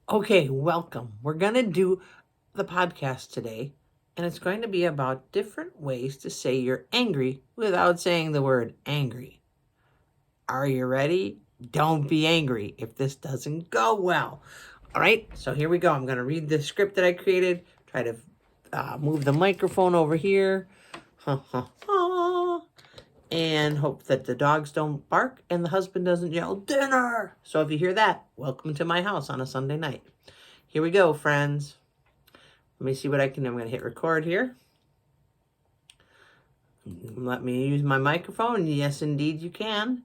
Okay, welcome. We're going to do the podcast today, and it's going to be about different ways to say you're angry without saying the word angry. Are you ready? Don't be angry if this doesn't go well. All right, so here we go. I'm going to read the script that I created, try to move the microphone over here. Ha, ha, ha. And hope that the dogs don't bark and the husband doesn't yell, dinner! So if you hear that, welcome to my house on a Sunday night. Here we go, friends. Let me see what I can do. I'm going to hit record here. Let me use my microphone. Yes, indeed, you can.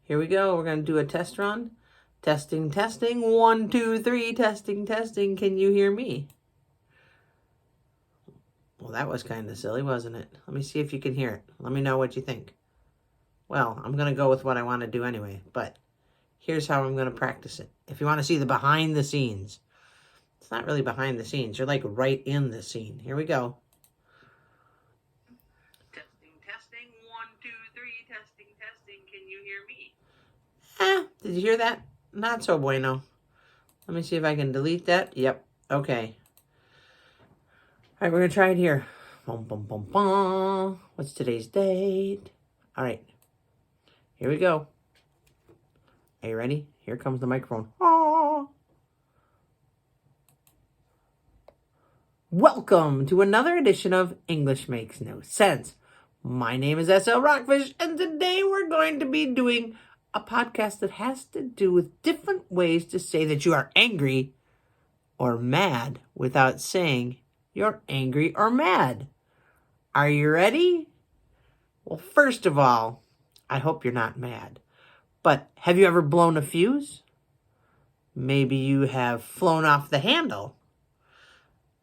Here we go. We're going to do a test run. Testing, testing. 1, 2, 3. Testing, testing. Can you hear me? Well, that was kind of silly, wasn't it? Let me see if you can hear it. Let me know what you think. Well, I'm going to go with what I want to do anyway, but here's how I'm going to practice it. If you want to see the behind the scenes, it's not really behind the scenes. You're like right in the scene. Here we go. Testing, testing. 1, 2, 3. Testing, testing. Can you hear me? Did you hear that? Not so bueno. Let me see if I can delete that. Yep. Okay. All right, we're going to try it here. Bum, bum, bum, bum. What's today's date? All right. Here we go. Are you ready? Here comes the microphone. Ah. Welcome to another edition of English Makes No Sense. My name is S.L. Rockfish, and today we're going to be doing a podcast that has to do with different ways to say that you are angry or mad without saying you're angry or mad. Are you ready? Well, first of all, I hope you're not mad. But have you ever blown a fuse? Maybe you have flown off the handle.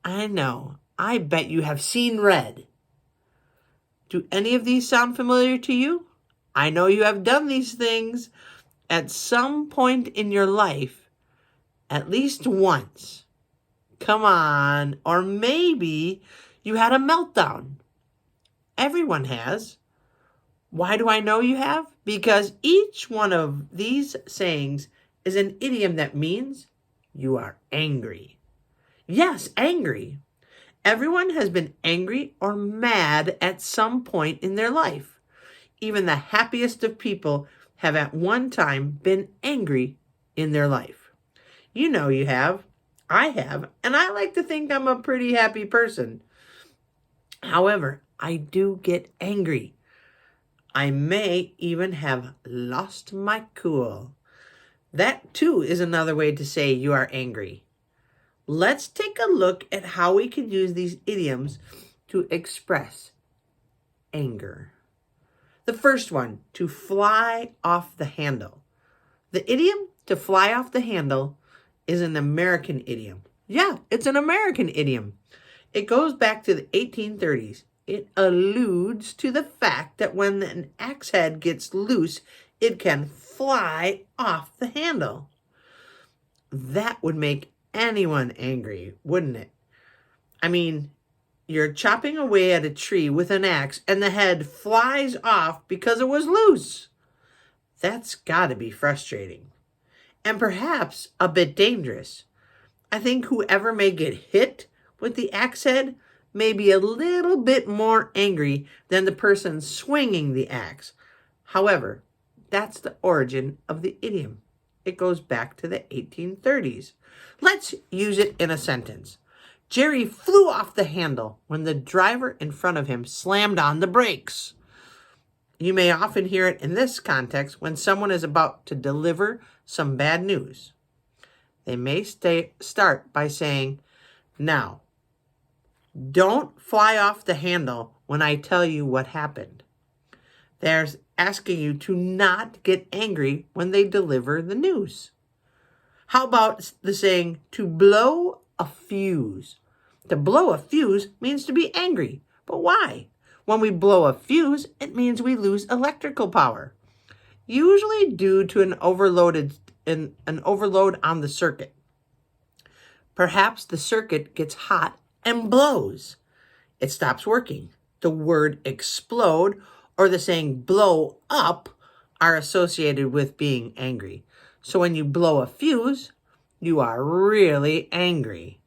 I know. I bet you have seen red. Do any of these sound familiar to you? I know you have done these things at some point in your life, at least once. Come on. Or maybe you had a meltdown. Everyone has. Why do I know you have? Because each one of these sayings is an idiom that means you are angry. Yes, angry. Everyone has been angry or mad at some point in their life. Even the happiest of people have at one time been angry in their life. You know you have. I have. And I like to think I'm a pretty happy person. However, I do get angry. I may even have lost my cool. That too is another way to say you are angry. Let's take a look at how we can use these idioms to express anger. The first one, to fly off the handle. The idiom to fly off the handle is an American idiom. Yeah, it's an American idiom. It goes back to the 1830s. It alludes to the fact that when an axe head gets loose, it can fly off the handle. That would make anyone angry, wouldn't it? I mean, you're chopping away at a tree with an axe and the head flies off because it was loose. That's got to be frustrating. And perhaps a bit dangerous. I think whoever may get hit with the axe head may be a little bit more angry than the person swinging the axe. However, that's the origin of the idiom. It goes back to the 1830s. Let's use it in a sentence. Jerry flew off the handle when the driver in front of him slammed on the brakes. You may often hear it in this context when someone is about to deliver some bad news. They may start by saying, "Now, don't fly off the handle when I tell you what happened." They're asking you to not get angry when they deliver the news. How about the saying, to blow a fuse? To blow a fuse means to be angry. But why? When we blow a fuse, it means we lose electrical power. Usually due to an overload on the circuit. Perhaps the circuit gets hot and blows. It stops working. The word explode or the saying blow up are associated with being angry. So when you blow a fuse, you are really angry.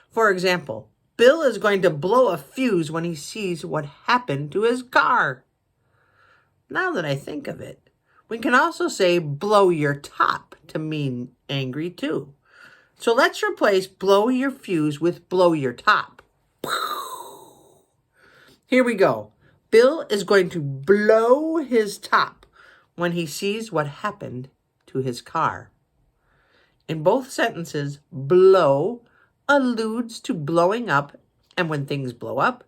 For example, Bill is going to blow a fuse when he sees what happened to his car. Now that I think of it, we can also say blow your top to mean angry too. So let's replace blow your fuse with blow your top. Here we go. Bill is going to blow his top when he sees what happened to his car. In both sentences, blow alludes to blowing up, and when things blow up,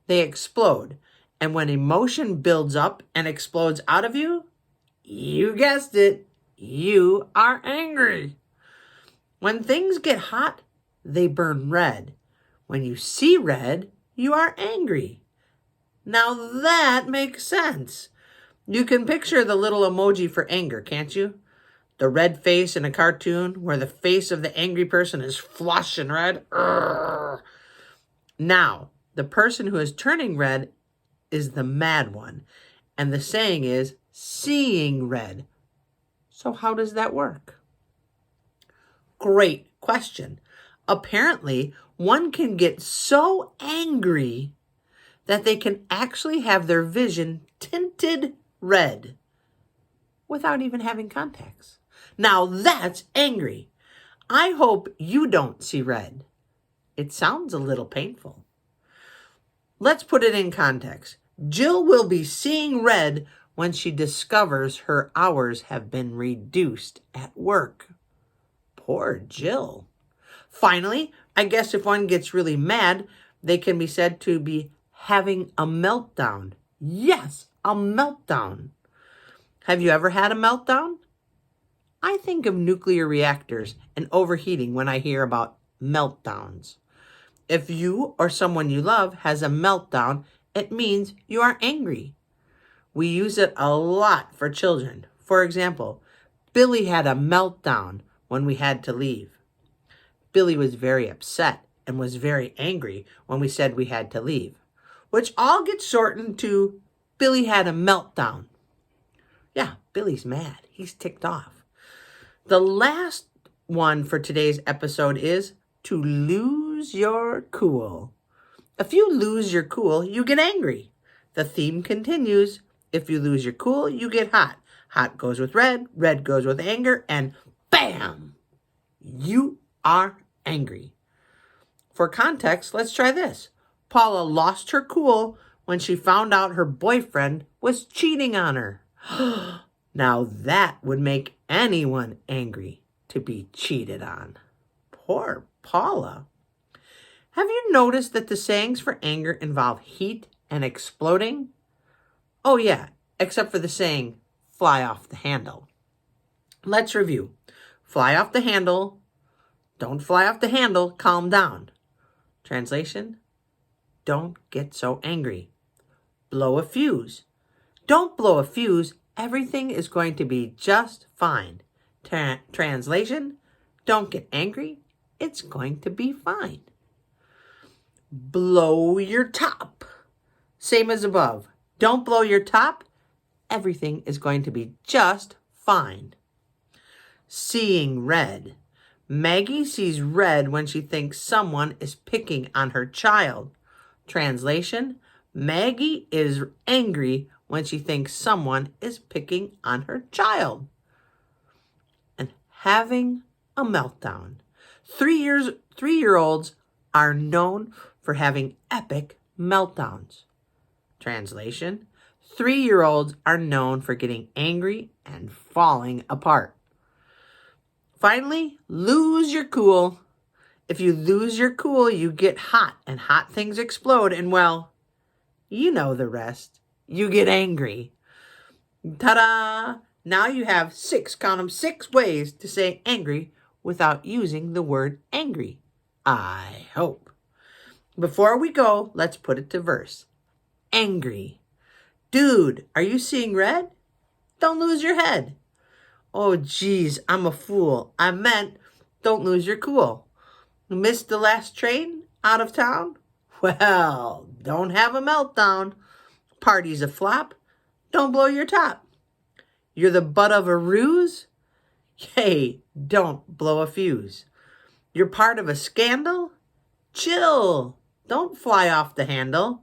they explode. And when emotion builds up and explodes out of you, you guessed it, you are angry. When things get hot, they burn red. When you see red, you are angry. Now that makes sense. You can picture the little emoji for anger, can't you? The red face in a cartoon where the face of the angry person is flush and red. Urgh. Now, the person who is turning red is the mad one. And the saying is seeing red. So how does that work? Great question. Apparently, one can get so angry that they can actually have their vision tinted red without even having contacts. Now that's angry. I hope you don't see red. It sounds a little painful. Let's put it in context. Jill will be seeing red when she discovers her hours have been reduced at work. Poor Jill. Finally, I guess if one gets really mad, they can be said to be having a meltdown. Yes, a meltdown. Have you ever had a meltdown? I think of nuclear reactors and overheating when I hear about meltdowns. If you or someone you love has a meltdown, it means you are angry. We use it a lot for children. For example, Billy had a meltdown when we had to leave. Billy was very upset and was very angry when we said we had to leave, which all gets shortened to Billy had a meltdown. Yeah, Billy's mad. He's ticked off. The last one for today's episode is to lose your cool. If you lose your cool, you get angry. The theme continues. If you lose your cool, you get hot. Hot goes with red, red goes with anger, and bam! You are angry. For context, let's try this. Paula lost her cool when she found out her boyfriend was cheating on her. Now that would make anyone angry to be cheated on. Poor Paula. Have you noticed that the sayings for anger involve heat and exploding? Oh yeah, except for the saying, fly off the handle. Let's review. Fly off the handle. Don't fly off the handle. Calm down. Translation, don't get so angry. Blow a fuse. Don't blow a fuse. Everything is going to be just fine. Translation, don't get angry. It's going to be fine. Blow your top. Same as above. Don't blow your top. Everything is going to be just fine. Seeing red. Maggie sees red when she thinks someone is picking on her child. Translation, Maggie is angry when she thinks someone is picking on her child. And having a meltdown. 3-year-olds are known for having epic meltdowns. Translation, 3-year-olds are known for getting angry and falling apart. Finally, lose your cool. If you lose your cool, you get hot, and hot things explode, and well, you know the rest. You get angry. Ta-da! Now you have 6 ways to say angry without using the word angry. I hope. Before we go, let's put it to verse. Angry. Dude, are you seeing red? Don't lose your head. Oh, geez, I'm a fool. I meant, don't lose your cool. Missed the last train out of town? Well, don't have a meltdown. Party's a flop. Don't blow your top. You're the butt of a ruse? Hey, don't blow a fuse. You're part of a scandal? Chill. Don't fly off the handle.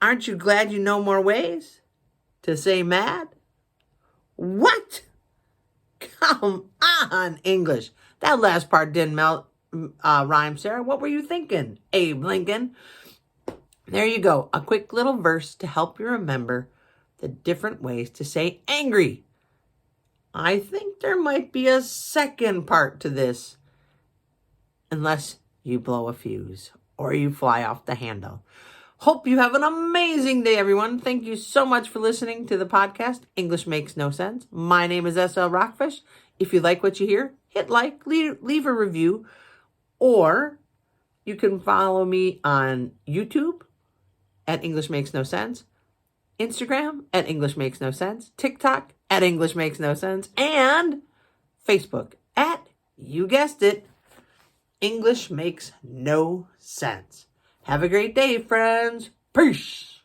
Aren't you glad you know more ways to say mad? What? Come on, English. That last part didn't rhyme, Sarah. What were you thinking, Abe Lincoln? There you go. A quick little verse to help you remember the different ways to say angry. I think there might be a second part to this, unless you blow a fuse or you fly off the handle. Hope you have an amazing day, everyone. Thank you so much for listening to the podcast, English Makes No Sense. My name is SL Rockfish. If you like what you hear, hit like, leave a review, or you can follow me on YouTube at English Makes No Sense, Instagram at English Makes No Sense, TikTok at English Makes No Sense, and Facebook at, you guessed it, English Makes No Sense. Have a great day, friends. Peace.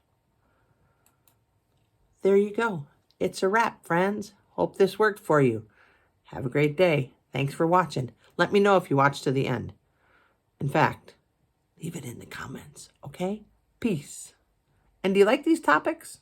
There you go. It's a wrap, friends. Hope this worked for you. Have a great day. Thanks for watching. Let me know if you watched to the end. In fact, leave it in the comments, okay? Peace. And do you like these topics?